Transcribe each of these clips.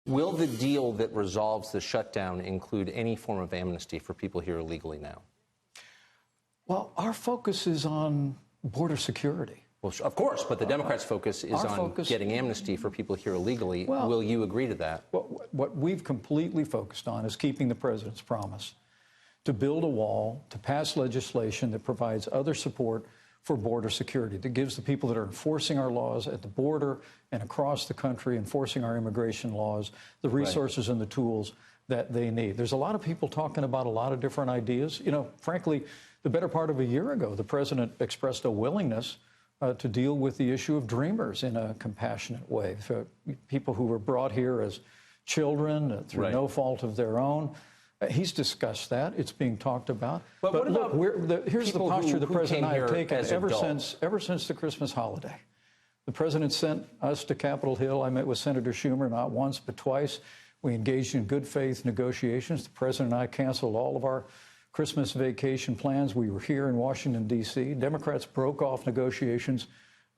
Will the deal that resolves the shutdown include any form of amnesty for people here illegally now? Well, our focus is on border security. Well, of course, but the Democrats' focus is on getting amnesty for people here illegally. Well, will you agree to that? What we've completely focused on is keeping the president's promise to build a wall, to pass legislation that provides other support for border security, that gives the people that are enforcing our laws at the border and across the country, enforcing our immigration laws, the resources and the tools that they need. There's a lot of people talking about a lot of different ideas. You know, frankly, the better part of a year ago, the president expressed a willingness to deal with the issue of dreamers in a compassionate way. So people who were brought here as children through no fault of their own. He's discussed that. It's being talked about. But what look, here's the posture the president and I have taken ever since the Christmas holiday. The president sent us to Capitol Hill. I met with Senator Schumer not once but twice. We engaged in good faith negotiations. The president and I canceled all of our Christmas vacation plans. We were here in Washington, D.C. Democrats broke off negotiations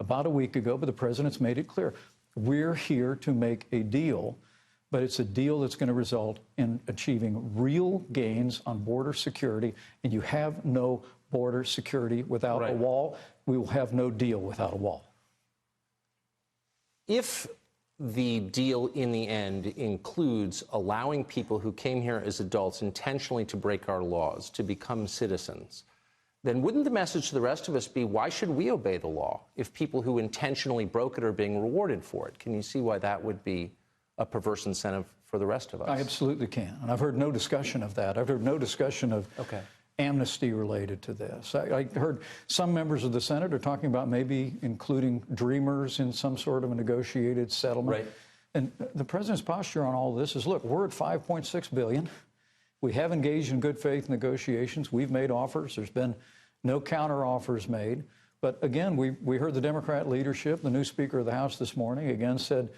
about a week ago, but the president's made it clear. We're here to make a deal, but it's a deal that's going to result in achieving real gains on border security, and you have no border security without a wall. We will have no deal without a wall. If the deal in the end includes allowing people who came here as adults intentionally to break our laws to become citizens, then wouldn't the message to the rest of us be, why should we obey the law if people who intentionally broke it are being rewarded for it? Can you see why that would be a perverse incentive for the rest of us? I absolutely can. And I've heard no discussion of that. I've heard no discussion of amnesty related to this. I heard some members of the Senate are talking about maybe including dreamers in some sort of a negotiated settlement. Right. And the president's posture on all this is, look, we're at $5.6 billion. We have engaged in good faith negotiations. We've made offers. There's been no counter offers made. But again, we heard the Democrat leadership, the new Speaker of the House this morning, again said,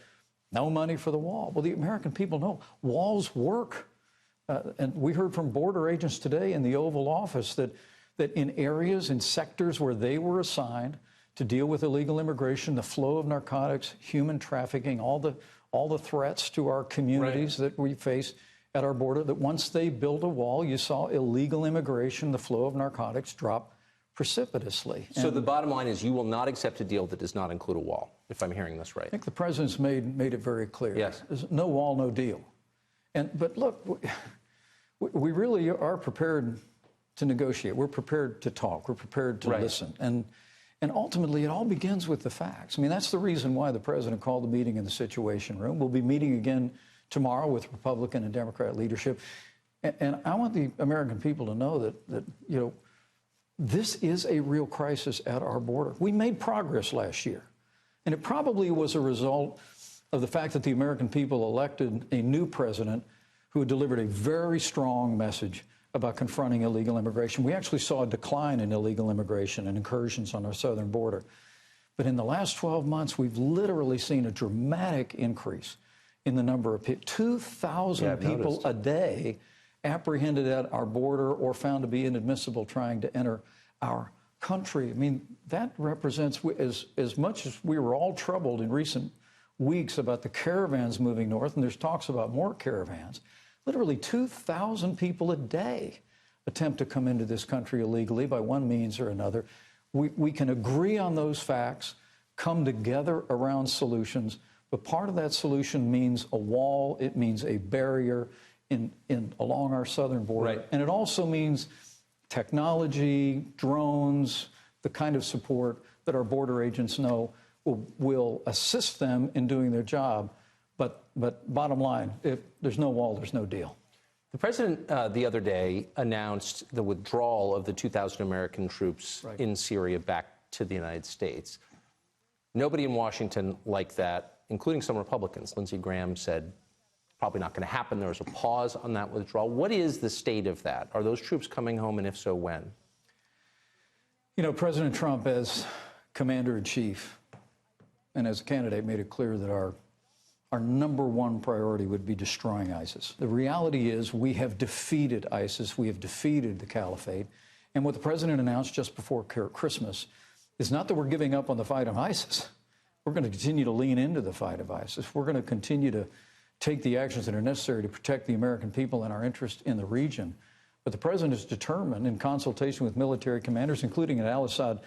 no money for the wall. Well, the American people know walls work. And we heard from border agents today in the Oval Office that in areas, in sectors where they were assigned to deal with illegal immigration, the flow of narcotics, human trafficking, all the threats to our communities that we face at our border, that once they built a wall, you saw illegal immigration, the flow of narcotics drop precipitously. So the bottom line is you will not accept a deal that does not include a wall, if I'm hearing this right. I think the president's made it very clear. Yes. There's no wall, no deal. But look, we really are prepared to negotiate. We're prepared to talk. We're prepared to listen. And ultimately, it all begins with the facts. I mean, that's the reason why the president called the meeting in the Situation Room. We'll be meeting again tomorrow with Republican and Democrat leadership. And I want the American people to know that you know, this is a real crisis at our border. We made progress last year, and it probably was a result of the fact that the American people elected a new president who delivered a very strong message about confronting illegal immigration. We actually saw a decline in illegal immigration and incursions on our southern border. But in the last 12 months, we've literally seen a dramatic increase in the number of people. 2,000 people a day apprehended at our border or found to be inadmissible trying to enter our country. I mean, that represents, as much as we were all troubled in recent weeks about the caravans moving north, and there's talks about more caravans, literally 2,000 people a day attempt to come into this country illegally by one means or another. We can agree on those facts, come together around solutions, but part of that solution means a wall, it means a barrier along our southern border. And it also means technology, drones, the kind of support that our border agents know will assist them in doing their job. But bottom line, if there's no wall, there's no deal. The president the other day announced the withdrawal of the 2,000 American troops in Syria back to the United States. Nobody in Washington liked that, including some Republicans. Lindsey Graham said, probably not going to happen. There was a pause on that withdrawal. What is the state of that? Are those troops coming home, and if so, when? You know, President Trump, as commander-in-chief and as a candidate, made it clear that our number one priority would be destroying ISIS. The reality is we have defeated ISIS. We have defeated the caliphate. And what the president announced just before Christmas is not that we're giving up on the fight of ISIS. We're going to continue to lean into the fight of ISIS. We're going to continue to take the actions that are necessary to protect the American people and our interest in the region. But the president is determined, in consultation with military commanders, including at Al Asad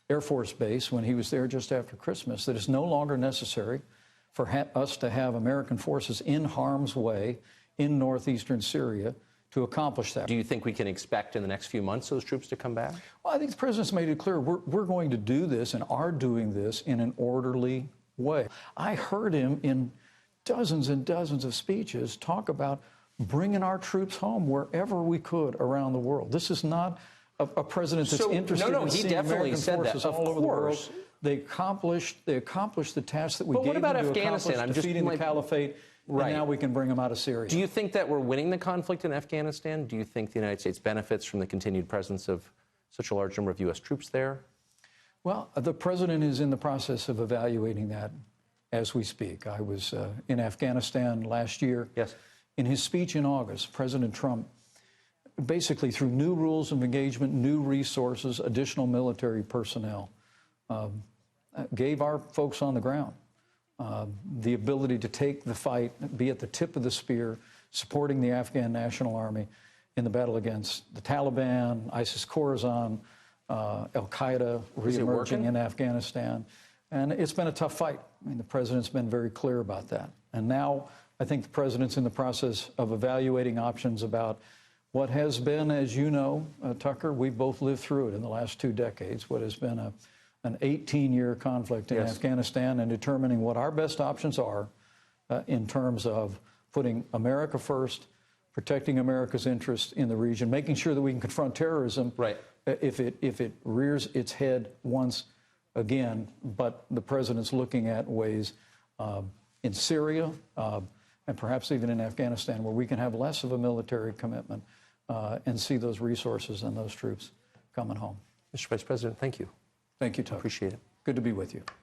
Air Force Base when he was there just after Christmas, that it's no longer necessary for us to have American forces in harm's way in northeastern Syria to accomplish that. Do you think we can expect in the next few months those troops to come back? Well, I think the president's made it clear we're going to do this and are doing this in an orderly way. I heard him in dozens and dozens of speeches talk about bringing our troops home wherever we could around the world. This is not a president that's interested in seeing American forces all over the world. They accomplished the task that we gave them to accomplish, defeating the caliphate, and now we can bring them out of Syria. Do you think that we're winning the conflict in Afghanistan? Do you think the United States benefits from the continued presence of such a large number of U.S. troops there? Well, the president is in the process of evaluating that as we speak. I was in Afghanistan last year. Yes. In his speech in August, President Trump, basically through new rules of engagement, new resources, additional military personnel, gave our folks on the ground the ability to take the fight, be at the tip of the spear, supporting the Afghan National Army in the battle against the Taliban, ISIS-Khorasan, al-Qaeda re-emerging in Afghanistan. And it's been a tough fight. I mean, the president's been very clear about that. And now I think the president's in the process of evaluating options about what has been, as you know, Tucker, we've both lived through it in the last 2 decades, what has been an 18-year conflict in Afghanistan, and determining what our best options are in terms of putting America first, protecting America's interests in the region, making sure that we can confront terrorism if it rears its head once again. But the president's looking at ways in Syria and perhaps even in Afghanistan where we can have less of a military commitment and see those resources and those troops coming home. Mr. Vice President, thank you. Thank you, Tucker. Appreciate it. Good to be with you.